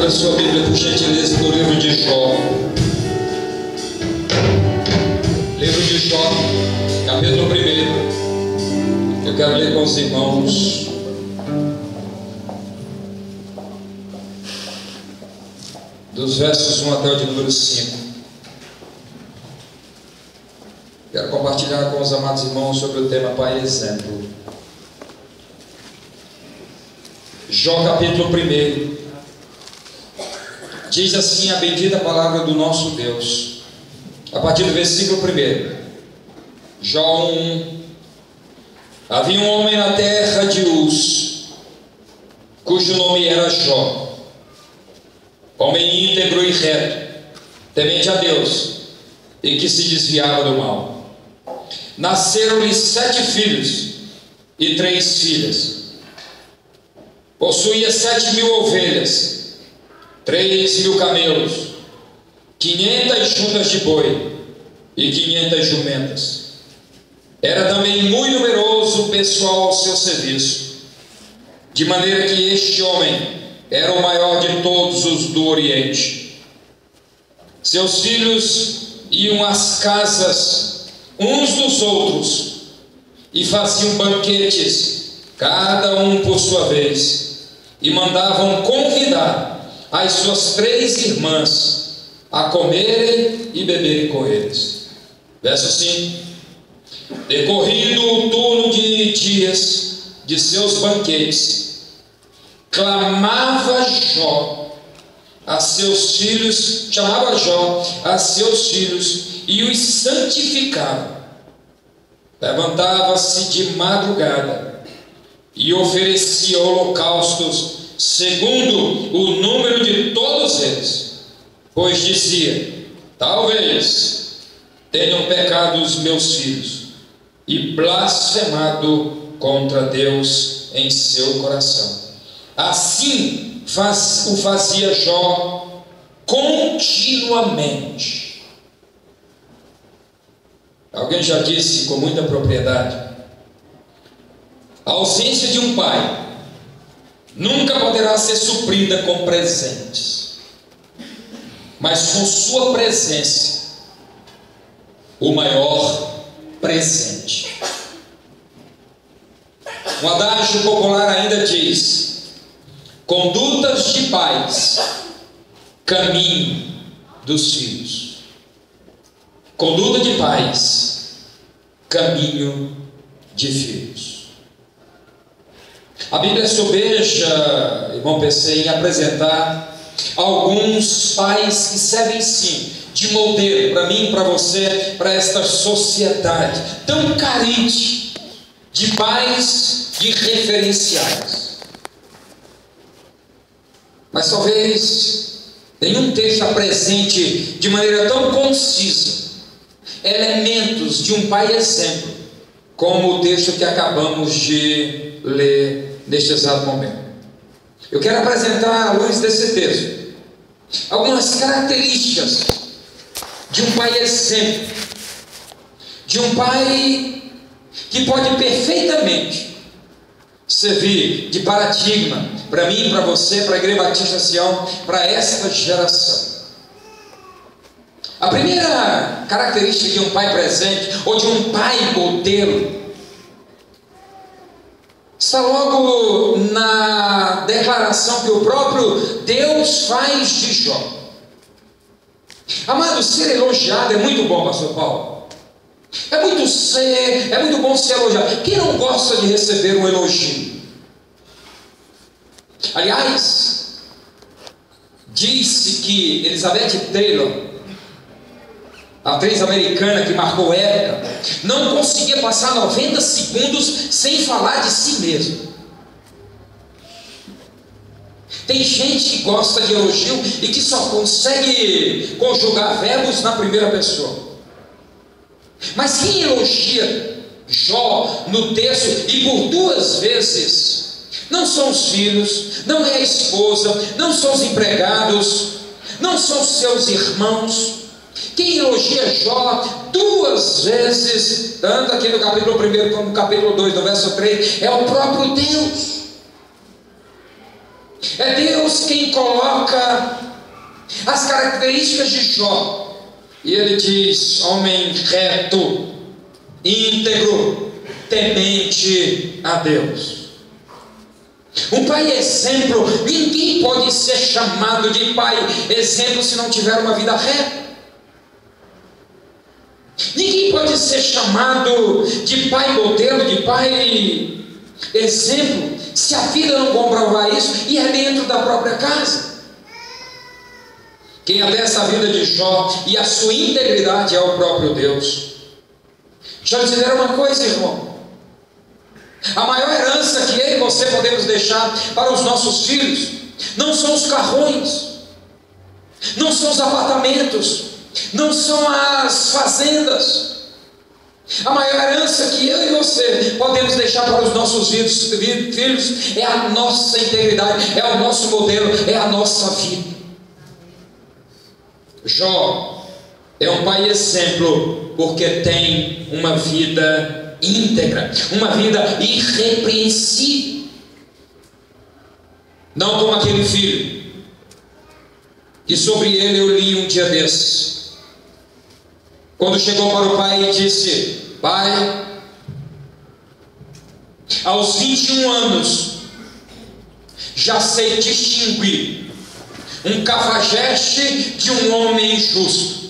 Abra sua Bíblia, por gentileza, no livro de Jó. Livro de Jó, capítulo 1. Eu quero ler com os irmãos dos versos 1 até o de número 5. Quero compartilhar com os amados irmãos sobre o tema Pai Exemplo. Jó capítulo 1. Diz assim a bendita palavra do nosso Deus, a partir do versículo 1. Jó 1. Havia um homem na terra de Uz, cujo nome era Jó, homem íntegro e reto, temente a Deus, e que se desviava do mal. Nasceram-lhe 7 filhos e 3 filhas. Possuía 7.000 ovelhas, 3.000 camelos, 500 juntas de boi e 500 jumentas. Era também muito numeroso o pessoal ao seu serviço, de maneira que este homem era o maior de todos os do Oriente. Seus filhos iam às casas uns dos outros e faziam banquetes, cada um por sua vez, e mandavam convidar as suas 3 irmãs a comerem e beberem com eles. Verso 5. Decorrido o turno de dias de seus banquetes, clamava Jó a seus filhos, chamava Jó a seus filhos e os santificava. Levantava-se de madrugada e oferecia holocaustos segundo o número de todos eles, pois dizia: talvez tenham pecado os meus filhos e blasfemado contra Deus em seu coração. Assim o fazia Jó continuamente. Alguém já disse com muita propriedade: a ausência de um pai nunca poderá ser suprida com presentes, mas com sua presença, o maior presente. Um adágio popular ainda diz: condutas de pais, caminho dos filhos. Conduta de pais, caminho de filhos. A Bíblia sobeja, irmão PC, em apresentar alguns pais que servem sim de modelo para mim, para você, para esta sociedade tão carente de pais, de referenciais. Mas talvez nenhum texto apresente de maneira tão concisa elementos de um pai exemplo, como o texto que acabamos de ler neste exato momento. Eu quero apresentar, à luz desse texto, algumas características de um pai exemplo, de um pai que pode perfeitamente servir de paradigma para mim, para você, para a Igreja Batista Sião, para esta geração. A primeira característica de um pai presente, ou de um pai modelo, está logo na declaração que o próprio Deus faz de Jó. Amado, ser elogiado é muito bom, pastor Paulo. É muito bom ser elogiado. Quem não gosta de receber um elogio? Aliás, disse que Elizabeth Taylor, a atriz americana que marcou época, não conseguia passar 90 segundos sem falar de si mesma. Tem gente que gosta de elogio e que só consegue conjugar verbos na primeira pessoa. Mas quem elogia Jó no texto, e por 2 vezes, não são os filhos, não é a esposa, não são os empregados, não são os seus irmãos. Quem elogia Jó 2 vezes, tanto aqui no capítulo 1 como no capítulo 2, no verso 3, é o próprio Deus. É Deus quem coloca as características de Jó. E ele diz: homem reto, íntegro, temente a Deus. Um pai exemplo. Ninguém pode ser chamado de pai exemplo se não tiver uma vida reta. Ninguém pode ser chamado de pai modelo, de pai exemplo, se a vida não comprovar isso, e é dentro da própria casa. Quem atesta a vida de Jó e a sua integridade é o próprio Deus. Deixa eu dizer uma coisa, irmão. A maior herança que eu e você podemos deixar para os nossos filhos não são os carrões, não são os apartamentos, não são as fazendas. A maior herança que eu e você podemos deixar para os nossos filhos é a nossa integridade, é o nosso modelo, é a nossa vida. Jó é um pai exemplo porque tem uma vida íntegra, uma vida irrepreensível. Não como aquele filho que sobre ele eu li um dia desses, quando chegou para o pai e disse: pai, aos 21 anos já sei distinguir um cafajeste de um homem justo.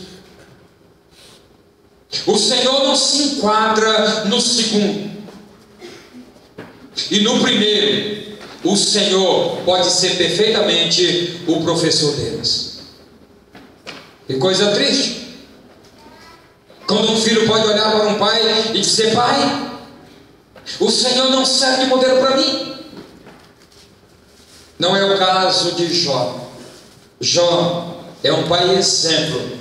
O Senhor não se enquadra no segundo, e no primeiro o Senhor pode ser perfeitamente o professor deles. Que coisa triste quando um filho pode olhar para um pai e dizer: pai, o Senhor não serve de modelo para mim. Não é o caso de Jó. Jó é um pai exemplo,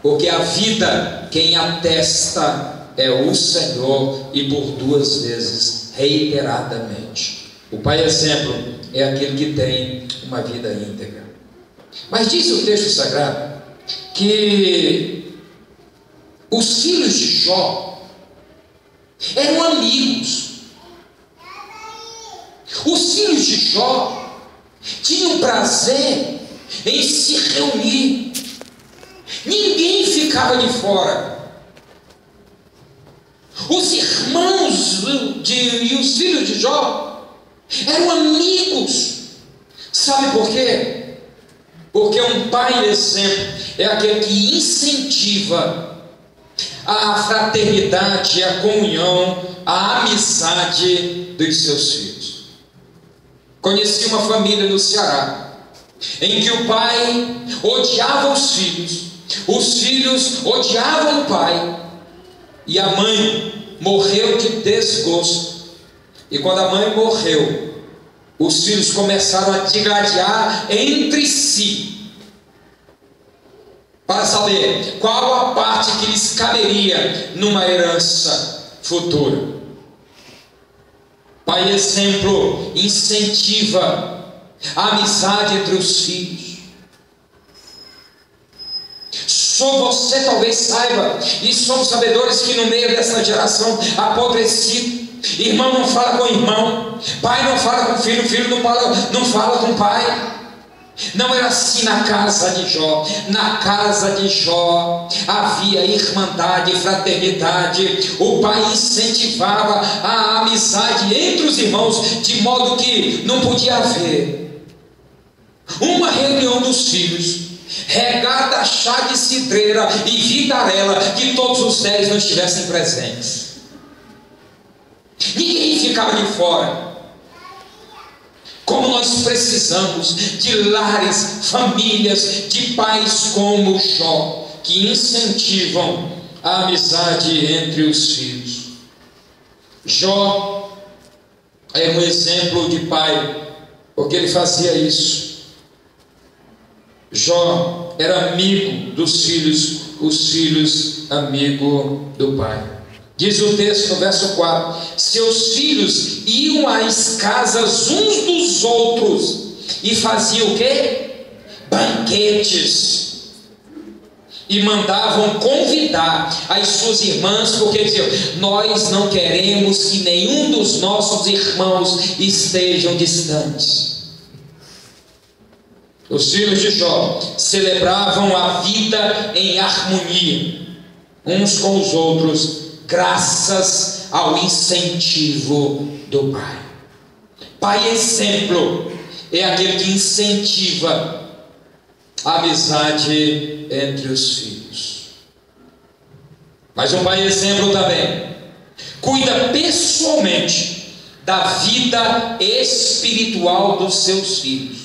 porque a vida quem atesta é o Senhor, e por 2 vezes, reiteradamente. O pai exemplo é aquele que tem uma vida íntegra. Mas diz o texto sagrado que os filhos de Jó eram amigos. Os filhos de Jó tinham prazer em se reunir. Ninguém ficava de fora. Os irmãos e os filhos de Jó eram amigos. Sabe por quê? Porque um pai exemplo é aquele que incentiva a fraternidade, a comunhão, a amizade dos seus filhos. Conheci uma família no Ceará em que o pai odiava os filhos odiavam o pai, e a mãe morreu de desgosto. E quando a mãe morreu, os filhos começaram a digladiar entre si para saber qual a parte que lhes caberia numa herança futura. Pai exemplo incentiva a amizade entre os filhos. Só você talvez saiba, e somos sabedores, que no meio dessa geração apodrecida, irmão não fala com irmão, pai não fala com filho, filho não fala com pai. Não era assim na casa de Jó. Na casa de Jó havia irmandade, fraternidade. O pai incentivava a amizade entre os irmãos, de modo que não podia haver uma reunião dos filhos regada a chá de cidreira e vitarela que todos os 10 não estivessem presentes. Ninguém ficava de fora. Como nós precisamos de lares, famílias, de pais como Jó, que incentivam a amizade entre os filhos. Jó é um exemplo de pai, porque ele fazia isso. Jó era amigo dos filhos, os filhos amigo do pai. Diz o texto no verso 4: seus filhos iam às casas uns dos outros e faziam o quê? Banquetes. E mandavam convidar as suas irmãs, porque diziam: nós não queremos que nenhum dos nossos irmãos estejam distantes. Os filhos de Jó celebravam a vida em harmonia uns com os outros, graças ao incentivo do pai. Pai exemplo é aquele que incentiva a amizade entre os filhos. Mas um pai exemplo também cuida pessoalmente da vida espiritual dos seus filhos.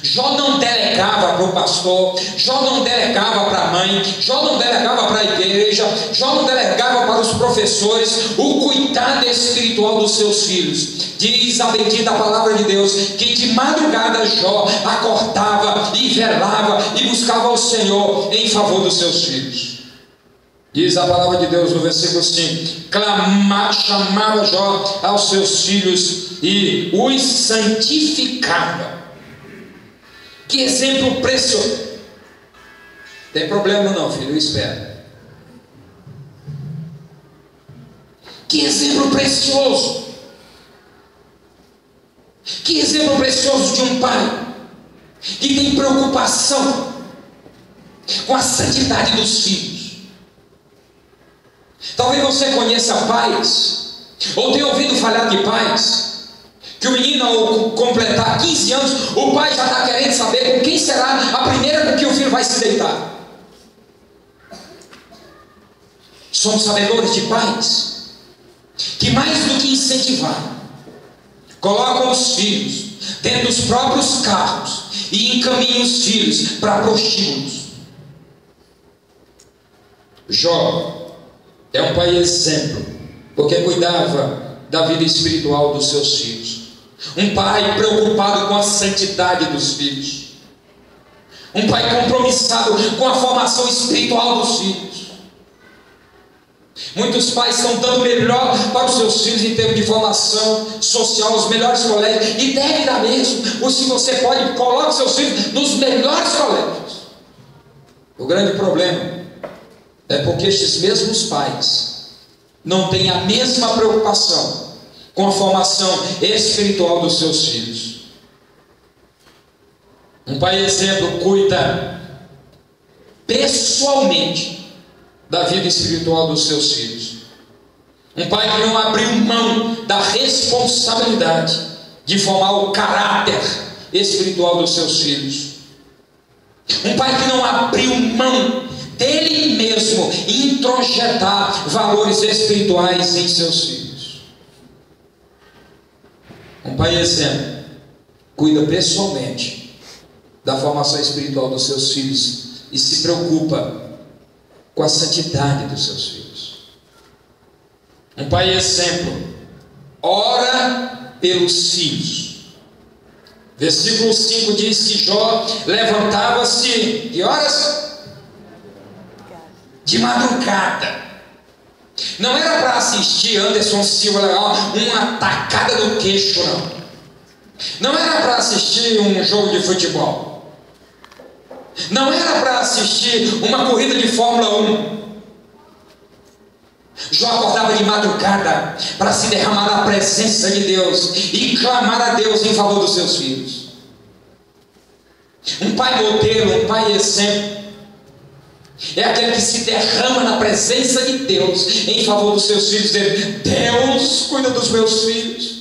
Jó não delegava para o pastor, Jó não delegava para a mãe, Jó não delegava para a igreja, Jó não delegava para os professores o cuidado espiritual dos seus filhos. Diz a bendita palavra de Deus que de madrugada Jó acordava e velava e buscava ao Senhor em favor dos seus filhos. Diz a palavra de Deus no versículo 5: chamava Jó aos seus filhos e os santificava. Que exemplo precioso! Tem problema não, filho, eu espero. Que exemplo precioso! Que exemplo precioso de um pai que tem preocupação com a santidade dos filhos. Talvez você conheça pais, ou tenha ouvido falar de pais, que o menino, ao completar 15 anos, o pai já está querendo saber com quem será a primeira com que o filho vai se deitar. Somos sabedores de pais que, mais do que incentivar, colocam os filhos dentro dos próprios carros e encaminham os filhos para prostíbulos. Jó é um pai exemplo, porque cuidava da vida espiritual dos seus filhos. Um pai preocupado com a santidade dos filhos. Um pai compromissado com a formação espiritual dos filhos. Muitos pais estão dando melhor para os seus filhos em termos de formação social, os melhores colégios, e deve dar mesmo. Ou se você pode, coloque seus filhos nos melhores colégios. O grande problema é porque estes mesmos pais não têm a mesma preocupação com a formação espiritual dos seus filhos. Um pai exemplo cuida pessoalmente da vida espiritual dos seus filhos. Um pai que não abriu mão da responsabilidade de formar o caráter espiritual dos seus filhos. Um pai que não abriu mão dele mesmo e introjetar valores espirituais em seus filhos. Um pai exemplo cuida pessoalmente da formação espiritual dos seus filhos e se preocupa com a santidade dos seus filhos. Um pai exemplo ora pelos filhos. Versículo 5 diz que Jó levantava-se de horas? De madrugada. Não era para assistir Anderson Silva uma tacada do queixo, não. Não era para assistir um jogo de futebol. Não era para assistir uma corrida de Fórmula 1. Jó acordava de madrugada para se derramar na presença de Deus e clamar a Deus em favor dos seus filhos. Um pai modelo, um pai exemplo, é aquele que se derrama na presença de Deus em favor dos seus filhos, dizendo: Deus, cuida dos meus filhos.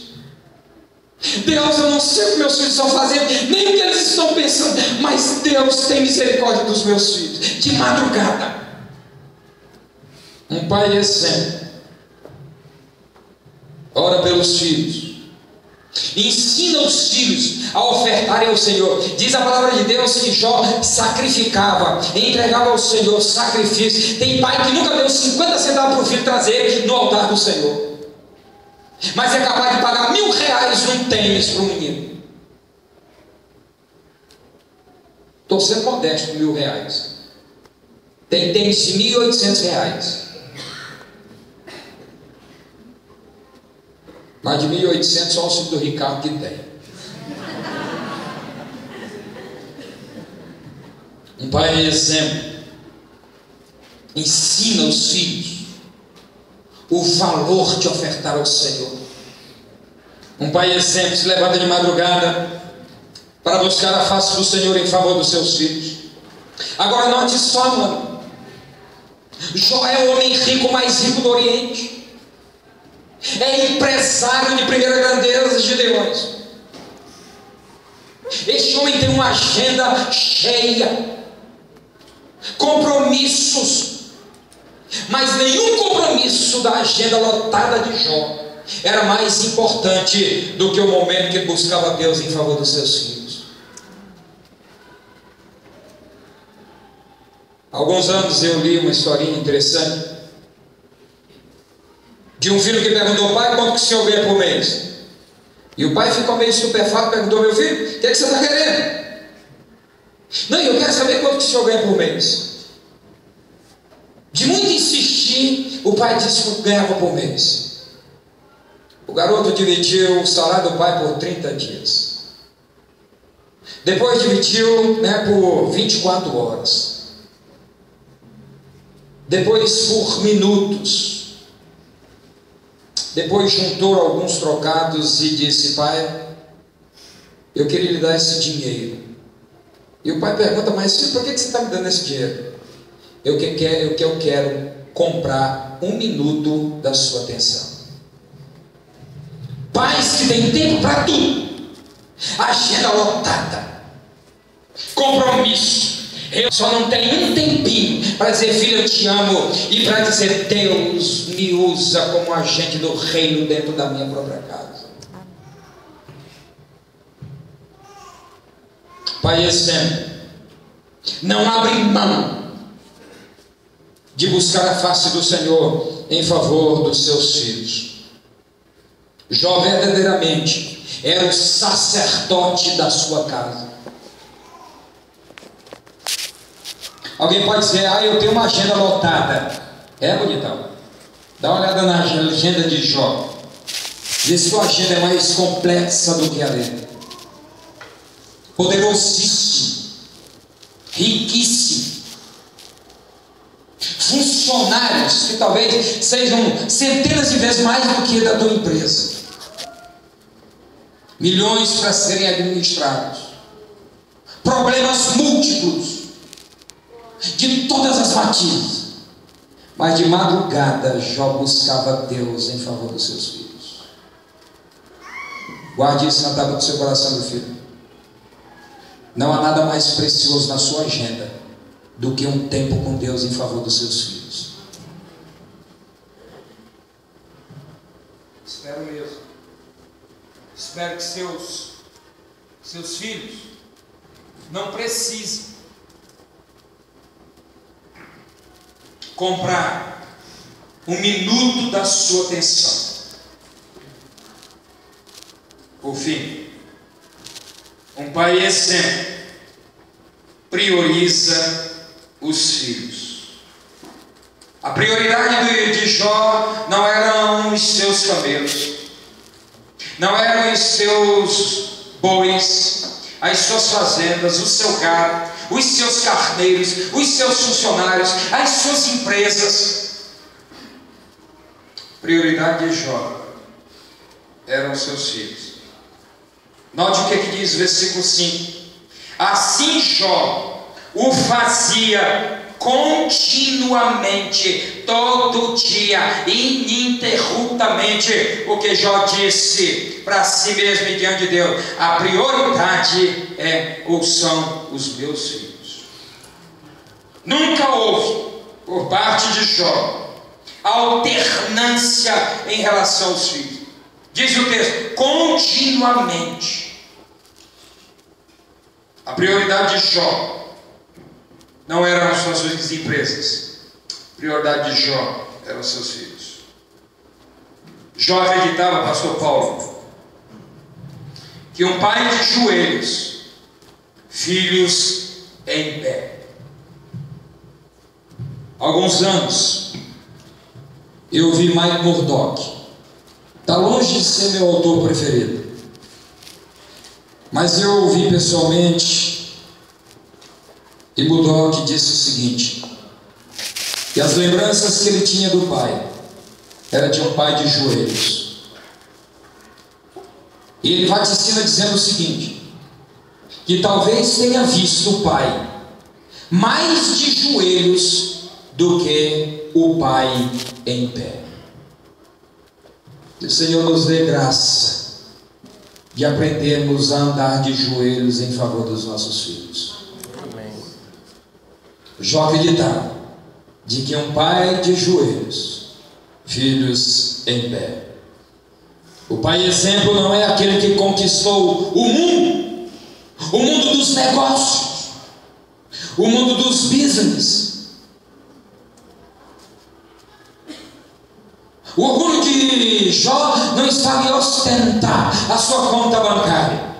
Deus, eu não sei o que meus filhos estão fazendo, nem o que eles estão pensando, mas Deus tem misericórdia dos meus filhos. De madrugada. Um pai exemplo ora pelos filhos, ensina os filhos a ofertarem ao Senhor. Diz a palavra de Deus que Jó sacrificava, entregava ao Senhor sacrifício. Tem pai que nunca deu 50 centavos para o filho trazer no altar do Senhor, mas é capaz de pagar R$1.000 num tênis para um menino. Estou sendo modesto com R$1.000. Tem tênis de R$1.800. Mais de 1.800 só o filho do Ricardo que tem. Um pai exemplo ensina os filhos o valor de ofertar ao Senhor. Um pai exemplo se levanta de madrugada para buscar a face do Senhor em favor dos seus filhos. Agora note só, mano. Jó é o homem rico mais rico do Oriente. É empresário de primeira grandeza de Leões. Este homem tem uma agenda cheia, compromissos, mas nenhum compromisso da agenda lotada de Jó era mais importante do que o momento que ele buscava Deus em favor dos seus filhos. Há alguns anos eu li uma historinha interessante de um filho que perguntou: pai, quanto que o senhor ganha por mês? E o pai ficou meio estupefato e perguntou: meu filho, o que é que você está querendo? Não, eu quero saber quanto que o senhor ganha por mês. De muito insistir, o pai disse que ganhava por mês. O garoto dividiu o salário do pai por 30 dias. Depois dividiu, por 24 horas. Depois por minutos. Depois juntou alguns trocados e disse: pai, eu queria lhe dar esse dinheiro. E o pai pergunta: mas filho, por que você está me dando esse dinheiro? Eu quero comprar 1 minuto da sua atenção. Pais que têm tempo para tudo, agenda lotada, compromisso. Eu só não tenho um tempinho para dizer: filho, eu te amo, e para dizer: Deus me usa como agente do reino dentro da minha própria casa. Pai exemplo, não abre mão de buscar a face do Senhor em favor dos seus filhos. Jó verdadeiramente era o sacerdote da sua casa. Alguém pode dizer: eu tenho uma agenda lotada. É, bonitão? Dá uma olhada na agenda de Jó. Vê se sua agenda é mais complexa do que a dele. Poderosíssimo, riquíssimo, funcionários que talvez sejam centenas de vezes mais do que da tua empresa, milhões para serem administrados, problemas múltiplos de todas as matizes, mas de madrugada Jó buscava Deus em favor dos seus filhos. Guarde isso na tábua do seu coração, meu filho. Não há nada mais precioso na sua agenda do que um tempo com Deus em favor dos seus filhos. Espero mesmo. Espero que seus filhos não precisem comprar 1 minuto da sua atenção. Por fim, um pai exemplo prioriza os filhos. A prioridade de Jó não eram os seus camelos, não eram os seus bois, as suas fazendas, o seu gado, os seus carneiros, os seus funcionários, as suas empresas. Prioridade de Jó eram os seus filhos. Note o que diz o versículo 5. Assim Jó o fazia continuamente, todo dia, ininterruptamente, porque Jó disse para si mesmo e diante de Deus: a prioridade é ou são os meus filhos. Nunca houve, por parte de Jó, alternância em relação aos filhos. Diz o texto: continuamente. A prioridade de Jó não eram as suas empresas. A prioridade de Jó eram os seus filhos. Jó acreditava, pastor Paulo, que um pai de joelhos, filhos em pé. Há alguns anos eu ouvi Mike Murdock. Está longe de ser meu autor preferido, mas eu ouvi pessoalmente, e Murdock disse o seguinte: que as lembranças que ele tinha do pai era de um pai de joelhos. E ele vaticina dizendo o seguinte: que talvez tenha visto o pai mais de joelhos do que o pai em pé. Que o Senhor nos dê graça de aprendermos a andar de joelhos em favor dos nossos filhos. Amém. Jó acreditava de que um pai de joelhos, filhos em pé. O pai exemplo não é aquele que conquistou o mundo dos negócios, o mundo dos business. O orgulho de Jó não estava em ostentar a sua conta bancária.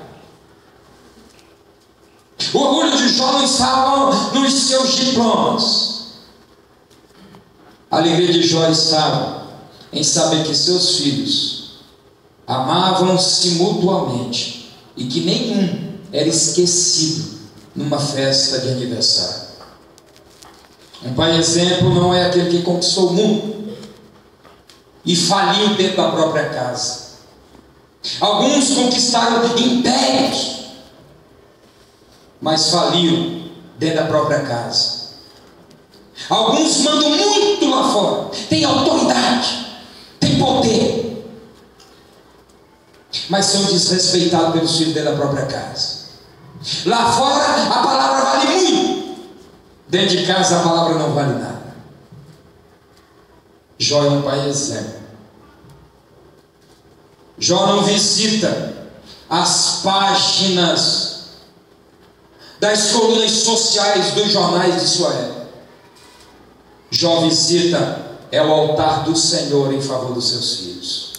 O orgulho de Jó não estava nos seus diplomas. A alegria de Jó estava em saber que seus filhos amavam-se mutuamente e que nenhum era esquecido numa festa de aniversário. Um pai exemplo não é aquele que conquistou o mundo e faliu dentro da própria casa. Alguns conquistaram impérios, mas faliram dentro da própria casa. Alguns mandam muito lá fora, têm autoridade, têm poder, mas são desrespeitados pelos filhos dentro da própria casa. Lá fora a palavra vale muito, dentro de casa a palavra não vale nada. Jó é um pai exemplo. Jó não visita as páginas das colunas sociais dos jornais de sua época. Jó visita o altar do Senhor em favor dos seus filhos.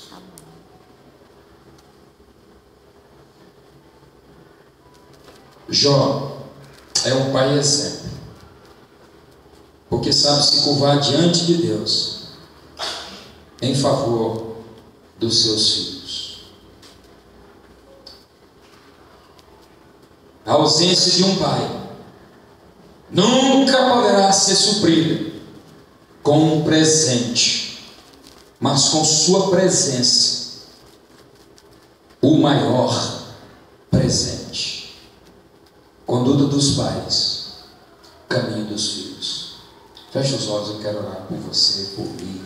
Jó é um pai exemplo, porque sabe se curvar diante de Deus em favor dos seus filhos. A ausência de um pai nunca poderá ser suprida com um presente, mas com sua presença, o maior presente. Conduta dos pais, caminho dos filhos. Feche os olhos, eu quero orar por você, por mim,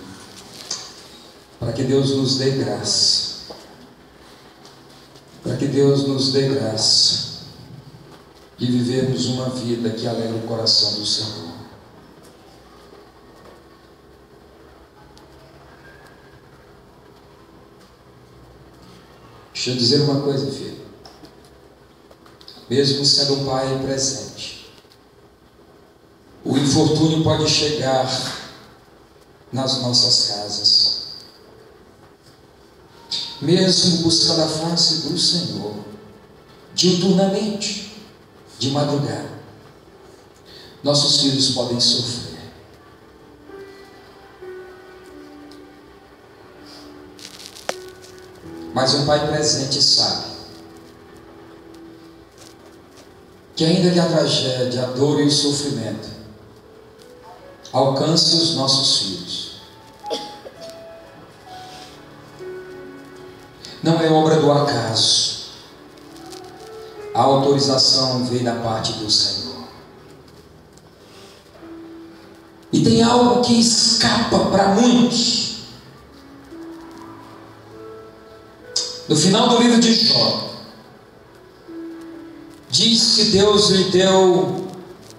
para que Deus nos dê graça, para que Deus nos dê graça de vivermos uma vida que alegra o coração do Senhor. Deixa eu dizer uma coisa, filho. Mesmo sendo um pai presente, o infortúnio pode chegar nas nossas casas. Mesmo buscando a face do Senhor, diuturnamente, de madrugada, nossos filhos podem sofrer. Mas um pai presente sabe que ainda que a tragédia, a dor e o sofrimento alcance os nossos filhos, não é obra do acaso. A autorização veio da parte do Senhor. E tem algo que escapa para muitos. No final do livro de Jó, diz que Deus lhe deu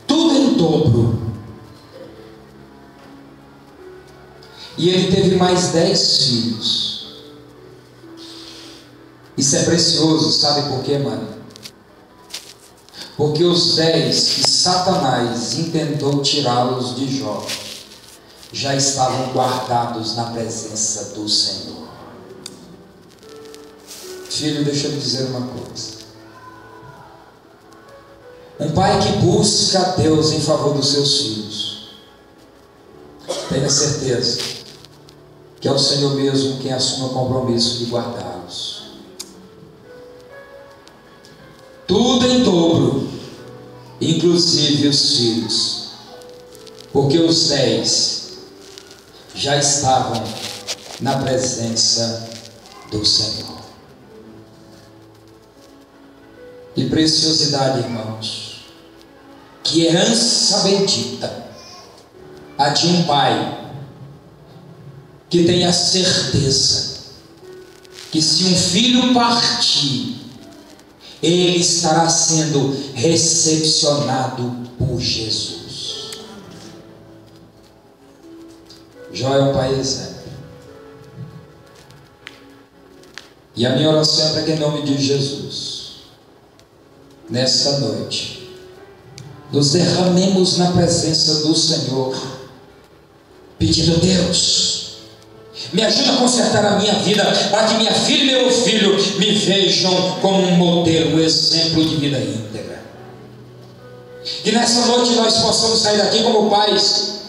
tudo em dobro. E ele teve mais 10 filhos. Isso é precioso, sabe por quê, mano? Porque os 10 que Satanás intentou tirá-los de Jó já estavam guardados na presença do Senhor. Filho, deixa eu dizer uma coisa. Um pai que busca a Deus em favor dos seus filhos, tenha certeza que é o Senhor mesmo quem assume o compromisso de guardá-los. Tudo em dobro, inclusive os filhos, porque os 10 já estavam na presença do Senhor. e preciosidade, irmãos, que herança bendita a de um pai que tem a certeza que se um filho partir, ele estará sendo recepcionado por Jesus. Jó é um pai exemplo. E a minha oração é para que, em nome de Jesus, nesta noite, nos derramemos na presença do Senhor, pedindo: Deus, me ajuda a consertar a minha vida, para que minha filha e meu filho me vejam como um modelo, um exemplo de vida íntegra. E nessa noite nós possamos sair daqui como pais,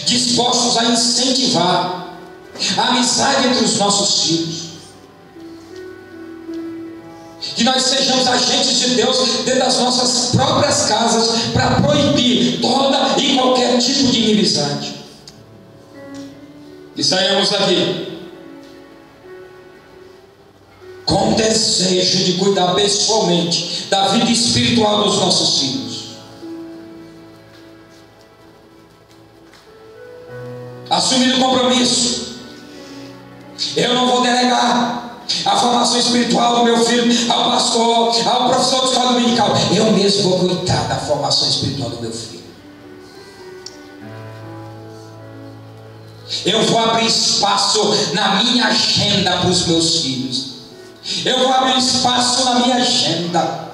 dispostos a incentivar a amizade entre os nossos filhos. Que nós sejamos agentes de Deus dentro das nossas próprias casas, para proibir toda e qualquer tipo de inimizade. E saímos daqui com desejo de cuidar pessoalmente da vida espiritual dos nossos filhos, assumindo o compromisso: eu não vou delegar a formação espiritual do meu filho ao pastor, ao professor de escola dominical. Eu mesmo vou cuidar da formação espiritual do meu filho. Eu vou abrir espaço na minha agenda para os meus filhos. Eu vou abrir espaço na minha agenda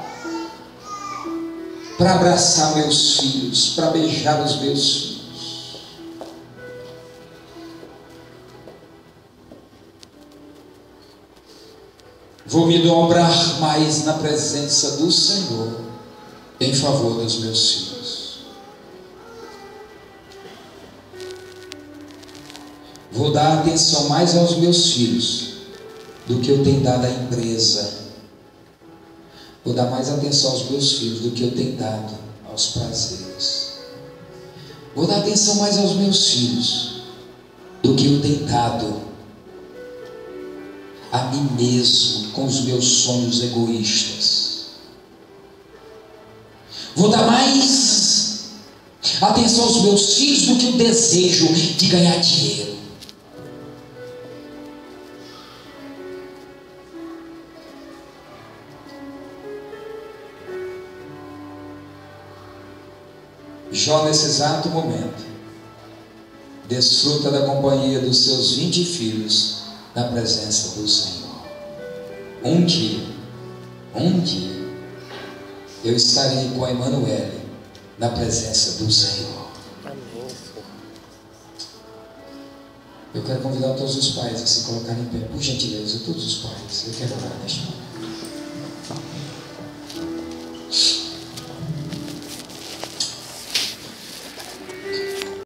para abraçar meus filhos, para beijar os meus filhos. Vou me dobrar mais na presença do Senhor em favor dos meus filhos. Vou dar atenção mais aos meus filhos do que eu tenho dado à empresa. Vou dar mais atenção aos meus filhos do que eu tenho dado aos prazeres. Vou dar atenção mais aos meus filhos do que eu tenho dado a mim mesmo, com os meus sonhos egoístas. Vou dar mais atenção aos meus filhos do que o desejo de ganhar dinheiro. Jó, nesse exato momento, desfruta da companhia dos seus 20 filhos na presença do Senhor. Um dia, eu estarei com a Emanuele na presença do Senhor. Eu quero convidar todos os pais a se colocarem em pé, por gentileza, todos os pais. Eu quero orar neste momento.